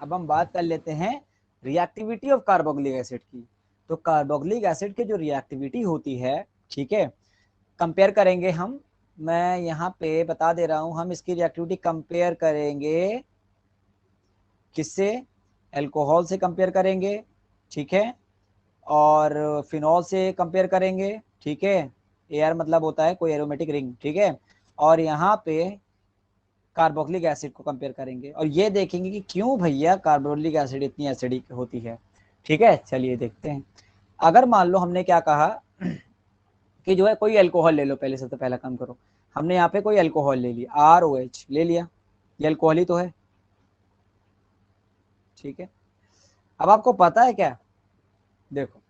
अब हम बात कर लेते हैं रिएक्टिविटी ऑफ कार्बोक्सिलिक एसिड की। तो कार्बोक्सिलिक एसिड की जो रिएक्टिविटी होती है, ठीक है, कंपेयर करेंगे हम, मैं यहाँ पे बता दे रहा हूँ, हम इसकी रिएक्टिविटी कंपेयर करेंगे किससे, अल्कोहल से कंपेयर करेंगे, ठीक है, और फिनॉल से कंपेयर करेंगे, ठीक है, एयर मतलब होता है कोई एरोमेटिक रिंग, ठीक है, और यहाँ पे कार्बोक्सिलिक एसिड को कंपेयर करेंगे और ये देखेंगे कि क्यों भैया कार्बोक्सिलिक एसिड इतनी एसिडिक होती है। ठीक है, चलिए देखते हैं। अगर मान लो हमने क्या कहा कि जो है कोई अल्कोहल ले लो, पहले सबसे पहला काम करो, हमने यहाँ पे कोई अल्कोहल ले लिया, ROH ले लिया, ये अल्कोहल ही तो है, ठीक है। अब आपको पता है क्या, देखो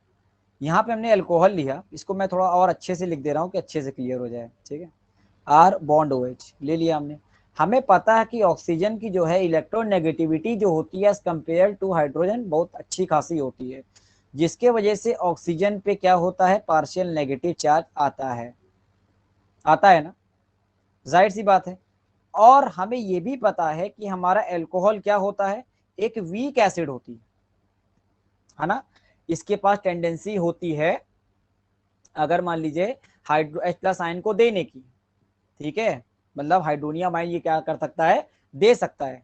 यहाँ पे हमने अल्कोहल लिया, इसको मैं थोड़ा और अच्छे से लिख दे रहा हूँ कि अच्छे से क्लियर हो जाए, ठीक है। R बॉन्ड OH ले लिया हमने। हमें पता है कि ऑक्सीजन की जो है इलेक्ट्रोनेगेटिविटी जो होती है एज कंपेयर टू हाइड्रोजन बहुत अच्छी खासी होती है, जिसके वजह से ऑक्सीजन पे क्या होता है, पार्शियल नेगेटिव चार्ज आता है ना, जाहिर सी बात है। और हमें ये भी पता है कि हमारा अल्कोहल क्या होता है, एक वीक एसिड होती है ना, इसके पास टेंडेंसी होती है अगर मान लीजिए हाइड्रो H+ आयन को देने की, ठीक है, मतलब हाइड्रोनियम आयन ये क्या कर सकता है, दे सकता है।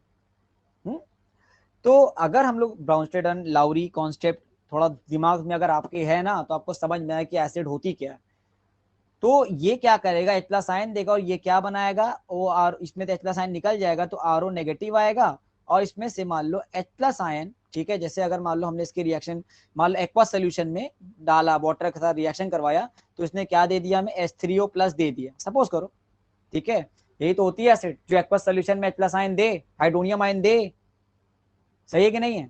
तो अगर हम लोग ब्राउनस्टेड, लाउरी कॉन्सेप्ट थोड़ा दिमाग में अगर आपके है ना, तो आपको समझ में आए कि एसिड होती क्या है। तो ये क्या करेगा, H+ आयन देगा और ये क्या बनाएगा, OR, इसमें तो H+ आयन निकल जाएगा तो RO नेगेटिव आएगा, और इसमें से मान लो H+ आयन, ठीक है, जैसे अगर मान लो हमने इसकी रिएक्शन मान लो एक्वा सोल्यूशन में डाला, वाटर के साथ रिएक्शन करवाया, तो इसने क्या दे दिया हमें, H3O+ दे दिया, सपोज करो, ठीक है। यही तो होती है एसिड, जो एक्वा सोल्यूशन में H+ आयन दे, हाइड्रोनियम आयन दे, सही है कि नहीं है,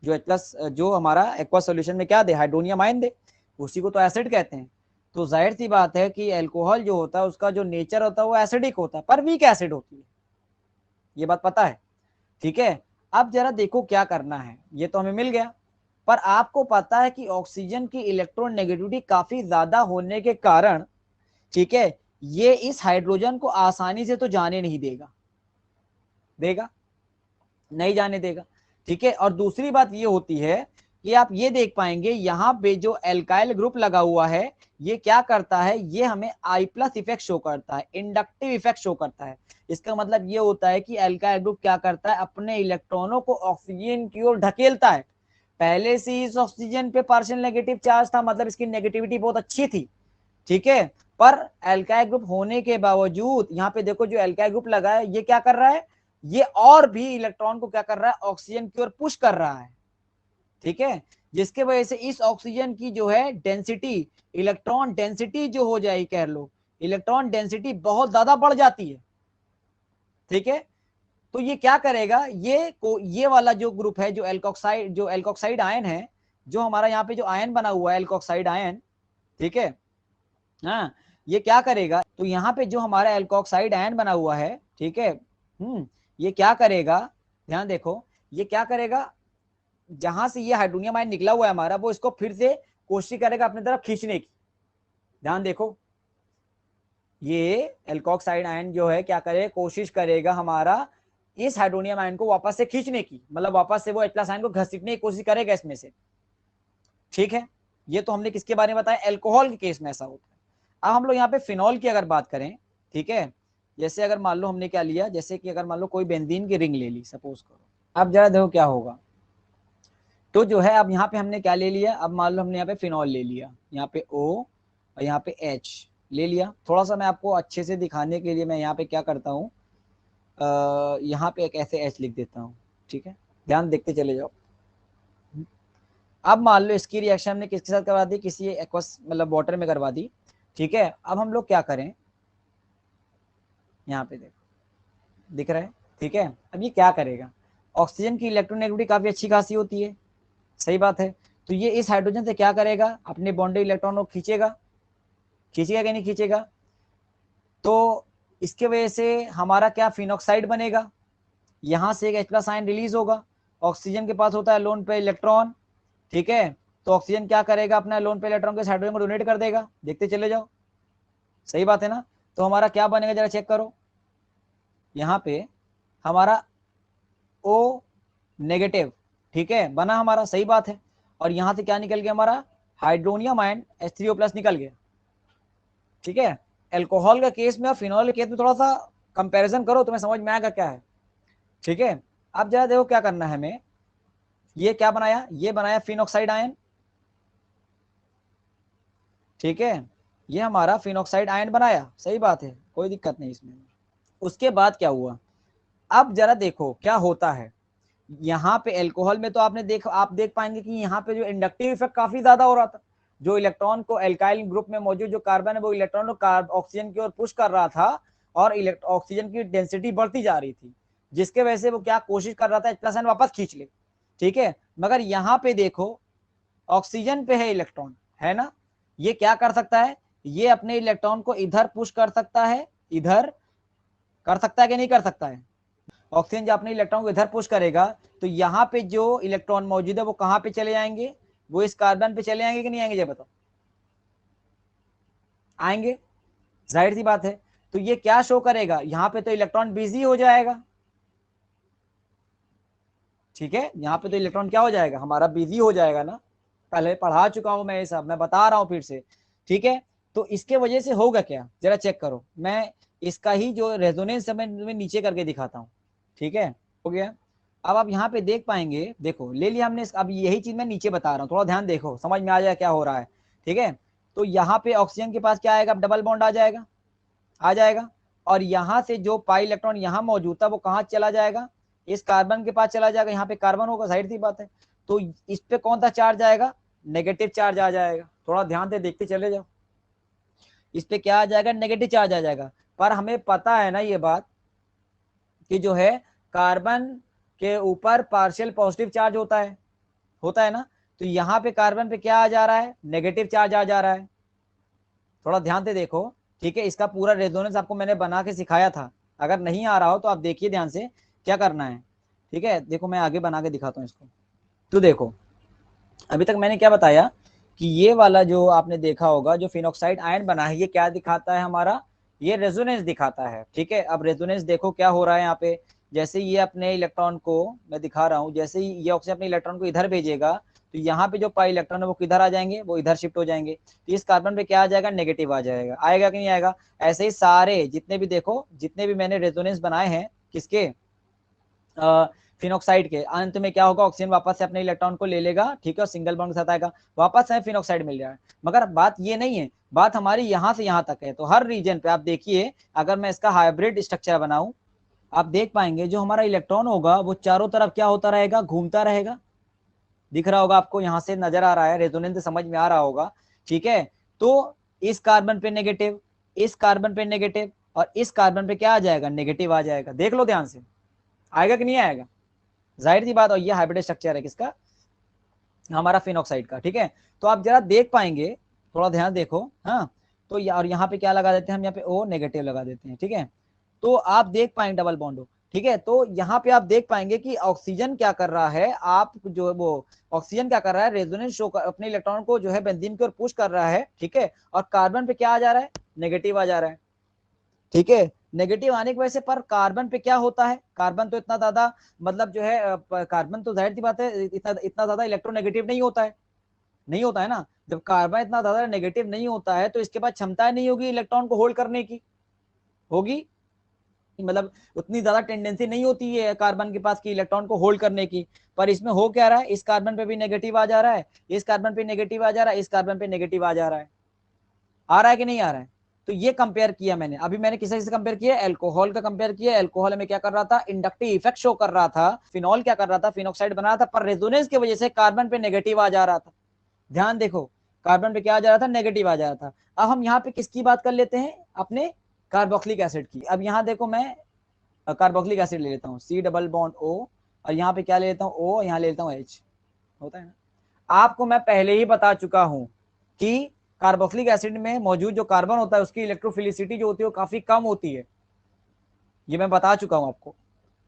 जो H+ जो हमारा एक्वा सोल्यूशन में क्या दे, हाइड्रोनियम आयन दे, उसी को तो एसिड कहते हैं। तो जाहिर सी बात है कि अल्कोहल जो होता है उसका जो नेचर होता है वो एसिडिक होता है, पर वीक एसिड होती है, ये बात पता है, ठीक है। अब जरा देखो क्या करना है, ये तो हमें मिल गया, पर आपको पता है कि ऑक्सीजन की इलेक्ट्रॉन नेगेटिविटी काफी ज्यादा होने के कारण, ठीक है, ये इस हाइड्रोजन को आसानी से तो जाने नहीं देगा, नहीं जाने देगा, ठीक है। और दूसरी बात ये होती है कि आप ये देख पाएंगे यहाँ पे जो एल्काइल ग्रुप लगा हुआ है, ये क्या करता है, ये हमें I+ इफेक्ट शो करता है, इंडक्टिव इफेक्ट शो करता है। इसका मतलब ये होता है कि एल्काइल ग्रुप क्या करता है, अपने इलेक्ट्रॉनों को ऑक्सीजन की ओर ढकेलता है। पहले से इस ऑक्सीजन पे पार्शियल नेगेटिव चार्ज था, मतलब इसकी नेगेटिविटी बहुत अच्छी थी, ठीक है। पर एल्काइल ग्रुप होने के बावजूद यहाँ पे देखो जो एल्काइल ग्रुप लगा है, ये क्या कर रहा है, ये और भी इलेक्ट्रॉन को क्या कर रहा है, ऑक्सीजन की ओर पुश कर रहा है, ठीक है, जिसके वजह से इस ऑक्सीजन की जो है डेंसिटी, इलेक्ट्रॉन डेंसिटी जो हो जाए, कह लो इलेक्ट्रॉन डेंसिटी बहुत ज्यादा बढ़ जाती है, ठीक है। तो ये क्या करेगा, ये वाला जो ग्रुप है, जो एल्कोक्साइड आयन है, जो हमारा यहाँ पे जो आयन बना हुआ है एल्कोक्साइड आयन, ठीक है, हाँ, ये क्या करेगा, तो यहाँ पे जो हमारा एल्कोक्साइड आयन बना हुआ है, ठीक है, ये क्या करेगा, ध्यान देखो, ये क्या करेगा, जहां से ये हाइड्रोनियम आयन निकला हुआ है हमारा, वो इसको फिर से कोशिश करेगा अपनी तरफ खींचने की। ध्यान देखो, ये एल्कोक्साइड आयन जो है क्या करे, कोशिश करेगा हमारा इस हाइड्रोनियम आयन को वापस से खींचने की, मतलब वापस से वो H+ आयन को घसीटने की कोशिश करेगा इसमें से, ठीक है। ये तो हमने किसके बारे में बताया, अल्कोहल के केस में ऐसा होता है। अब हम लोग यहाँ पे फिनॉल की अगर बात करें, ठीक है, जैसे अगर मान लो हमने क्या लिया, जैसे कि अगर मान लो कोई बेंजीन की रिंग ले ली, सपोज करो, अब जरा देखो क्या होगा, तो जो है अब यहाँ पे हमने क्या ले लिया, अब मान लो हमने यहाँ पे फिनॉल ले लिया, यहाँ पे O और यहाँ पे H ले लिया। थोड़ा सा मैं आपको अच्छे से दिखाने के लिए मैं यहाँ पे क्या करता हूँ, यहाँ पे एक ऐसे H लिख देता हूँ, ठीक है, ध्यान देखते चले जाओ। अब मान लो इसकी रिएक्शन हमने किसके साथ करवा दी, किसी एक्वस मतलब वाटर में करवा दी, ठीक है। अब हम लोग क्या करें, यहाँ पे देखो दिख रहा है, ठीक है। अब ये क्या करेगा, ऑक्सीजन की इलेक्ट्रोनेगेटिविटी काफी अच्छी खासी होती है, सही बात है। तो ये इस हाइड्रोजन से क्या करेगा, अपने बॉन्डेड इलेक्ट्रॉन को खींचेगा कि नहीं खींचेगा। तो इसके वजह से हमारा क्या फिनॉक्साइड बनेगा, यहां से एक H+ आयन रिलीज होगा, ऑक्सीजन के पास होता है लोन पे इलेक्ट्रॉन, ठीक है। तो ऑक्सीजन क्या करेगा, अपना लोन पे इलेक्ट्रॉन के हाइड्रोजन को डोनेट कर देगा, देखते चले जाओ, सही बात है ना। तो हमारा क्या बनेगा, जरा चेक करो, यहाँ पे हमारा O नेगेटिव, ठीक है, बना हमारा, सही बात है। और यहां से क्या निकल गया हमारा, हाइड्रोनियम आयन H3O+ निकल गया, ठीक है। एल्कोहल का केस में और फिनॉल के केस में थोड़ा सा कंपैरिजन करो, तुम्हें समझ में आएगा क्या है, ठीक है। अब जरा देखो क्या करना है हमें, ये क्या बनाया, ये बनाया फिनॉक्साइड आयन, ठीक है, ये हमारा फिनॉक्साइड आयन बनाया, सही बात है, कोई दिक्कत नहीं इसमें। उसके बाद क्या हुआ, अब जरा देखो क्या होता है, यहाँ पे एल्कोहल में तो आपने आप देख पाएंगे कि यहाँ पे जो इंडक्टिव इफेक्ट काफी ज्यादा हो रहा था, जो इलेक्ट्रॉन को एल्काइल ग्रुप में मौजूद जो कार्बन है वो इलेक्ट्रॉन को ऑक्सीजन की ओर पुश कर रहा था, और ऑक्सीजन की डेंसिटी बढ़ती जा रही थी, जिसके वजह से वो क्या कोशिश कर रहा था, H+ वापस खींच ले, ठीक है। मगर यहाँ पे देखो ऑक्सीजन पे है इलेक्ट्रॉन, है ना, ये क्या कर सकता है, ये अपने इलेक्ट्रॉन को इधर पुश कर सकता है, इधर कर सकता है कि नहीं कर सकता है। ऑक्सीजन जब अपने इलेक्ट्रॉन को इधर पुश करेगा तो यहाँ पे जो इलेक्ट्रॉन मौजूद है वो कहाँ पे चले जाएंगे, वो इस कार्बन पे चले आएंगे कि नहीं आएंगे, ये बताओ, आएंगे, जाहिर सी बात है। तो ये क्या शो करेगा, यहाँ पे तो इलेक्ट्रॉन बिजी हो जाएगा, ठीक है, यहाँ पे तो इलेक्ट्रॉन क्या हो जाएगा, हमारा बिजी हो जाएगा ना, पहले पढ़ा चुका हूं मैं ये सब, मैं बता रहा हूं फिर से, ठीक है। तो इसके वजह से होगा क्या, जरा चेक करो, मैं इसका ही जो रेजोनेंस है मैं नीचे करके दिखाता हूँ, ठीक है, हो गया। अब आप यहाँ पे देख पाएंगे, देखो ले लिया हमने, अब यही चीज मैं नीचे बता रहा हूँ, थोड़ा ध्यान देखो, समझ में आ जाए क्या हो रहा है, ठीक है। तो यहाँ पे ऑक्सीजन के पास क्या आएगा, डबल बॉन्ड आ जाएगा, आ जाएगा, और यहाँ से जो पाई इलेक्ट्रॉन यहाँ मौजूद था वो कहाँ चला जाएगा, इस कार्बन के पास चला जाएगा, यहाँ पे कार्बन होगा, जाहिर सी बात है। तो इस पे कौन सा चार्ज आएगा, नेगेटिव चार्ज आ जाएगा, थोड़ा ध्यान से देखते चले जाओ, इस पे क्या आ जाएगा, नेगेटिव चार्ज आ जाएगा। पर हमें पता है ना ये बात कि जो है कार्बन के ऊपर पार्शियल पॉजिटिव चार्ज होता है ना, तो यहाँ पे कार्बन पे क्या आ जा रहा है, नेगेटिव चार्ज आ जा रहा है, थोड़ा ध्यान से देखो, ठीक है। इसका पूरा रेजोनेंस आपको मैंने बना के सिखाया था, अगर नहीं आ रहा हो तो आप देखिए ध्यान से क्या करना है, ठीक है। देखो मैं आगे बना के दिखाता हूँ इसको, तो देखो अभी तक मैंने क्या बताया कि ये वाला जो आपने देखा होगा जो फिनॉक्साइड आयन बना है, ये क्या दिखाता है हमारा, ये रेजोनेंस दिखाता है, ठीक है। अब रेजोनेंस देखो क्या हो रहा है यहाँ पे, जैसे ये अपने इलेक्ट्रॉन को मैं दिखा रहा हूँ, जैसे ही ये ऑक्सीजन अपने इलेक्ट्रॉन को इधर भेजेगा तो यहाँ पे जो पाई इलेक्ट्रॉन है वो किधर आ जाएंगे, वो इधर शिफ्ट हो जाएंगे, तो इस कार्बन पे क्या आ जाएगा, नेगेटिव आ जाएगा, आएगा कि नहीं आएगा। ऐसे ही सारे जितने भी देखो, जितने भी मैंने रेजोनेंस बनाए हैं किसके, फिनॉक्साइड के, अंत में क्या होगा, ऑक्सीजन वापस से अपने इलेक्ट्रॉन को ले लेगा, ठीक है, और सिंगल बॉन्ड के साथ आएगा, वापस हमें फिनॉक्साइड मिल जाएगा। मगर बात ये नहीं है, बात हमारी यहाँ से यहाँ तक है। तो हर रीजन पे आप देखिए, अगर मैं इसका हाइब्रिड स्ट्रक्चर बनाऊं, आप देख पाएंगे जो हमारा इलेक्ट्रॉन होगा वो चारों तरफ क्या होता रहेगा, घूमता रहेगा, दिख रहा होगा आपको, यहाँ से नजर आ रहा है, रेजोनेंस समझ में आ रहा होगा, ठीक है। तो इस कार्बन पे नेगेटिव, इस कार्बन पे नेगेटिव, और इस कार्बन पे क्या आ जाएगा, नेगेटिव आ जाएगा, देख लो ध्यान से, आएगा कि नहीं आएगा, जाहिर सी बात। और ये हाइब्रिड स्ट्रक्चर है किसका, हमारा फिनॉक्साइड का, ठीक है। तो आप जरा देख पाएंगे, थोड़ा ध्यान देखो, हाँ। तो और यहाँ पे क्या लगा देते हैं हम, यहाँ पे O नेगेटिव लगा देते हैं, ठीक है। तो आप देख पाएंगे डबल बॉन्ड हो, ठीक है। तो यहाँ पे आप देख पाएंगे कि ऑक्सीजन क्या कर रहा है, आप जो है वो ऑक्सीजन क्या कर रहा है, रेजोनेंस शो कर अपने इलेक्ट्रॉन को जो है बेंजीन की ओर पुश कर रहा है, ठीक है। और कार्बन पे क्या आ जा रहा है, नेगेटिव आ जा रहा है, ठीक है। नेगेटिव आने की वजह से पर कार्बन पे क्या होता है, कार्बन तो इतना ज्यादा मतलब जो है कार्बन तो जाहिर सी बात है इतना इतना ज्यादा इलेक्ट्रोनेगेटिव नहीं होता है, नहीं होता है ना। जब कार्बन इतना ज्यादा नेगेटिव नहीं होता है तो इसके पास क्षमता नहीं होगी इलेक्ट्रॉन को होल्ड करने की, होगी, मतलब उतनी ज्यादा टेंडेंसी नहीं होती है कार्बन के पास कि इलेक्ट्रॉन को होल्ड करने की। पर इसमें हो क्या रहा है, इस कार्बन पे भी नेगेटिव आ जा रहा है, इस कार्बन पे नेगेटिव आ जा रहा है, इस कार्बन पे नेगेटिव आ जा रहा है, आ रहा है कि नहीं आ रहा है। तो ये कंपेयर किया मैंने, अभी मैंने किसे किसे कंपेयर किया, एल्कोहल का कंपेयर किया। एल्कोहल में क्या कर रहा था, इंडक्टिव इफेक्ट शो कर रहा था, फिनॉल क्या कर रहा था, फिनॉक्साइड बना रहा था, पर रेजोनेंस की वजह से कार्बन पे नेगेटिव आ जा रहा था, ध्यान देखो, कार्बन पे क्या आ जा रहा था, नेगेटिव आ जा रहा था। अब हम यहाँ पे किसकी बात कर लेते हैं, अपने कार्बोक्सिलिक एसिड की। अब यहाँ देखो मैं कार्बोक्सिलिक एसिड ले लेता हूँ, C डबल बॉन्ड O, और यहाँ पे क्या ले लेता हूँ O, यहाँ ले लेता हूँ H, होता है ना। आपको मैं पहले ही बता चुका हूं कि कार्बोक्सिलिक एसिड में मौजूद जो कार्बन होता है उसकी इलेक्ट्रोफिलिसिटी जो होती है वो काफी कम होती है, ये मैं बता चुका हूं आपको,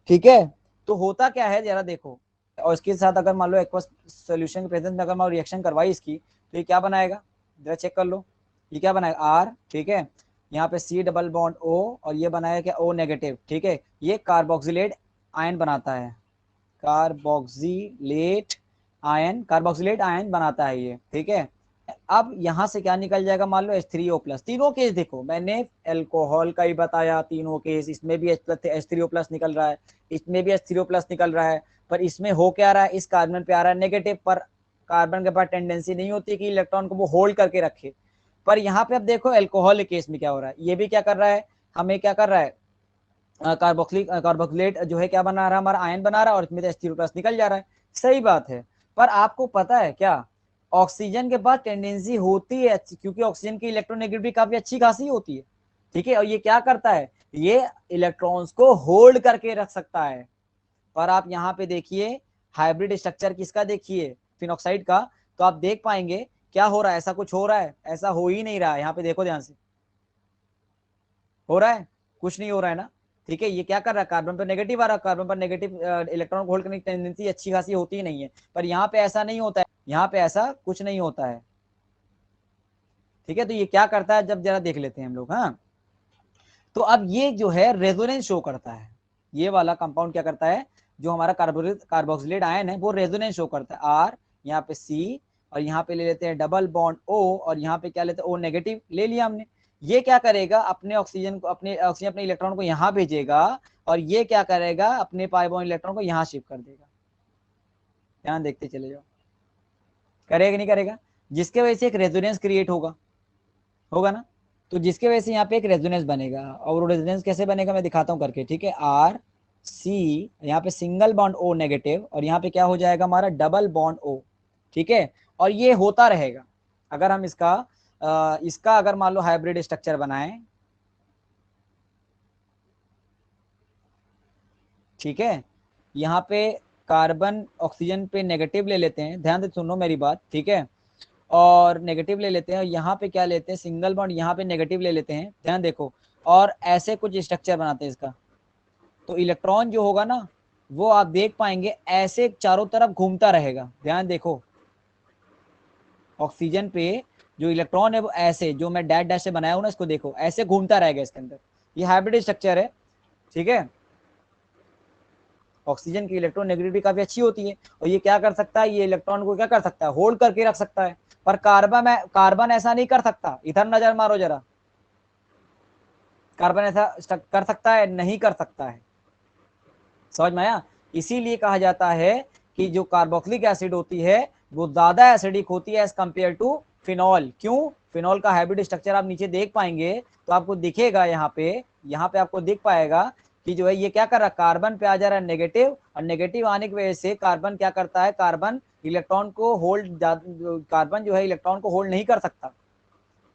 ठीक है। तो होता क्या है जरा देखो, और इसके साथ अगर मान लो एक्वस सोल्यूशन के प्रेजेंस में अगर मान लो रिएक्शन करवाई इसकी, तो ये क्या बनाएगा, जरा चेक कर लो, ये क्या बनाएगा R, ठीक है। यहाँ पे C डबल बॉन्ड O, और ये बनाएगा क्या O नेगेटिव, ठीक है। ये कार्बोक्सिलेट आयन बनाता है, कार्बोक्सिलेट आयन बनाता है ये, ठीक है। अब यहां से क्या निकल जाएगा, मान लो H3O+। तीनों केस देखो, मैंने एल्कोहल का ही बताया तीनों केस, इसमें भी H3O+ निकल रहा है, इसमें भी H3O+ निकल रहा है, पर इसमें हो क्या रहा है, इस कार्बन पे आ रहा है नेगेटिव, पर कार्बन के पास टेंडेंसी नहीं होती कि इलेक्ट्रॉन को वो होल्ड करके रखे। पर यहाँ पे अब देखो एल्कोहल के केस में क्या हो रहा है, ये भी क्या कर रहा है, हमें क्या कर रहा है, कार्बोक्सिलेट जो है क्या बना रहा है, हमारा आयन बना रहा है, और इसमें H3O+ निकल जा रहा है। सही बात है, पर आपको पता है क्या, ऑक्सीजन के पास टेंडेंसी होती है, क्योंकि ऑक्सीजन की इलेक्ट्रोनेगेटिविटी काफी अच्छी खासी होती है, ठीक है। और ये क्या करता है, ये इलेक्ट्रॉन्स को होल्ड करके रख सकता है। पर आप यहाँ पे देखिए हाइब्रिड स्ट्रक्चर किसका, देखिए फिनॉक्साइड का, तो आप देख पाएंगे क्या हो रहा है, ऐसा कुछ हो रहा है, ऐसा हो ही नहीं रहा है। यहाँ पे देखो ध्यान से, हो रहा है, कुछ नहीं हो रहा है ना, ठीक है। ये क्या कर रहा है, कार्बन पर नेगेटिव आ रहा है, कार्बन पर नेगेटिव इलेक्ट्रॉन को होल्ड करने की टेंडेंसी अच्छी खासी होती ही नहीं है, पर यहाँ पे ऐसा नहीं होता है, यहाँ पे ऐसा कुछ नहीं होता है, ठीक है। तो ये क्या करता है, जब जरा देख लेते हैं हम लोग, हाँ। तो अब ये जो है रेजोनेंस शो करता है, ये वाला कंपाउंड क्या करता है, जो हमारा कार्बोक्सिलेट आयन है वो रेजोनेंस शो करता है, आर, यहाँ पे सी, और यहाँ पे ले लेते हैं डबल बॉन्ड O, और यहाँ पे क्या लेते हैं, O नेगेटिव ले लिया हमने। ये क्या करेगा, अपने ऑक्सीजन अपने इलेक्ट्रॉन को यहाँ भेजेगा, और ये क्या करेगा, अपने पाई बॉन्ड इलेक्ट्रॉन को यहाँ शिफ्ट कर देगा। ध्यान देखते चले जाओ, करेगा नहीं करेगा, जिसके वजह से एक रेजोनेंस क्रिएट होगा, होगा ना। तो जिसके वजह से यहाँ पे एक रेजोनेंस बनेगा, और वो रेजोनेंस कैसे बनेगा मैं दिखाता हूँ करके, ठीक है। आर सी, यहाँ पे सिंगल बॉन्ड O नेगेटिव, और यहाँ पे क्या हो जाएगा हमारा डबल बॉन्ड O, ठीक है। और ये होता रहेगा, अगर हम इसका अगर मान लो हाइब्रिड स्ट्रक्चर बनाएं, ठीक है। यहाँ पे कार्बन ऑक्सीजन पे नेगेटिव ले लेते हैं, ध्यान से सुनो मेरी बात, ठीक है। और नेगेटिव ले लेते हैं, और यहाँ पे क्या लेते हैं, सिंगल बॉन्ड, यहाँ पे नेगेटिव ले लेते हैं, ध्यान देखो, और ऐसे कुछ स्ट्रक्चर बनाते हैं इसका। तो इलेक्ट्रॉन जो होगा ना, वो आप देख पाएंगे ऐसे चारों तरफ घूमता रहेगा। ध्यान देखो, ऑक्सीजन पे जो इलेक्ट्रॉन है वो ऐसे, जो मैं डैश डैश से बनाया हूं ना, इसको देखो ऐसे घूमता रहेगा इसके अंदर। ये हाइब्रिड स्ट्रक्चर है, ठीक है। ऑक्सीजन की इलेक्ट्रॉन नेगेटिविटी काफी अच्छी होती है, और ये क्या कर सकता है, ये इलेक्ट्रॉन को क्या कर सकता है, होल्ड करके रख सकता है। पर कार्बन ऐसा नहीं कर सकता, इधर नजर मारो जरा, कार्बन ऐसा कर सकता है, नहीं कर सकता है, समझ में आया। इसीलिए कहा जाता है कि जो कार्बोक्सिलिक एसिड होती है वो ज्यादा एसिडिक होती है एज कंपेयर टू फिनॉल। क्यों, फिनॉल का हाइब्रिड स्ट्रक्चर आप नीचे देख पाएंगे, तो आपको दिखेगा यहाँ पे आपको दिख पाएगा कि जो है ये क्या कर रहा है, कार्बन पे आ जा रहा है नेगेटिव, और नेगेटिव आने की वजह से कार्बन क्या करता है, कार्बन इलेक्ट्रॉन को होल्ड, कार्बन जो है इलेक्ट्रॉन को होल्ड नहीं कर सकता।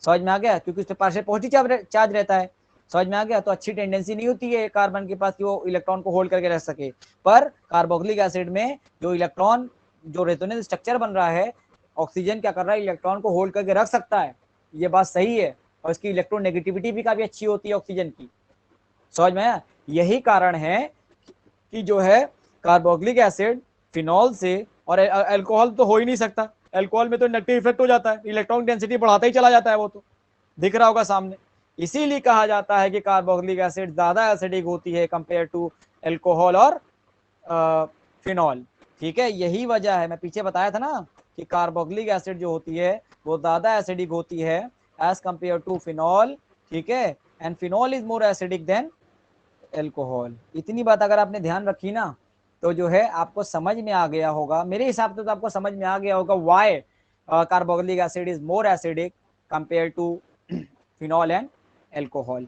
समझ में आ गया, क्योंकि उस पर पार्शियल पॉजिटिव चार्ज रहता है। समझ में आ गया, तो अच्छी टेंडेंसी नहीं होती है कार्बन के पास कि वो इलेक्ट्रॉन को होल्ड करके रख सके। पर कार्बोक्सिलिक एसिड में जो इलेक्ट्रॉन, जो रेजोनेंस स्ट्रक्चर बन रहा है, ऑक्सीजन क्या कर रहा है, इलेक्ट्रॉन को होल्ड करके रख सकता है, ये बात सही है। और इसकी इलेक्ट्रोनेगेटिविटी भी काफी अच्छी होती है ऑक्सीजन की। समझ में आया, यही कारण है कि जो है कार्बोक्सिलिक एसिड फिनॉल से, और अल्कोहल तो हो ही नहीं सकता, अल्कोहल में तो नेगेटिव इफेक्ट हो जाता है, इलेक्ट्रॉन डेंसिटी बढ़ाता ही चला जाता है, वो तो दिख रहा होगा सामने। इसीलिए कहा जाता है कि कार्बोक्सिलिक एसिड ज्यादा एसिडिक होती है कंपेयर टू अल्कोहल और फिनॉल, ठीक है। यही वजह है, मैं पीछे बताया था ना कि कार्बोक्सिलिक एसिड जो होती है वो ज्यादा एसिडिक होती है एज कंपेयर टू फिनॉल, ठीक है। And phenol is more acidic then alcohol. इतनी बात अगर आपने ध्यान रखी ना, तो जो है आपको समझ में आ गया होगा, मेरे हिसाब से तो आपको समझ में आ गया होगा why carboxylic acid is more acidic compare to phenol and alcohol.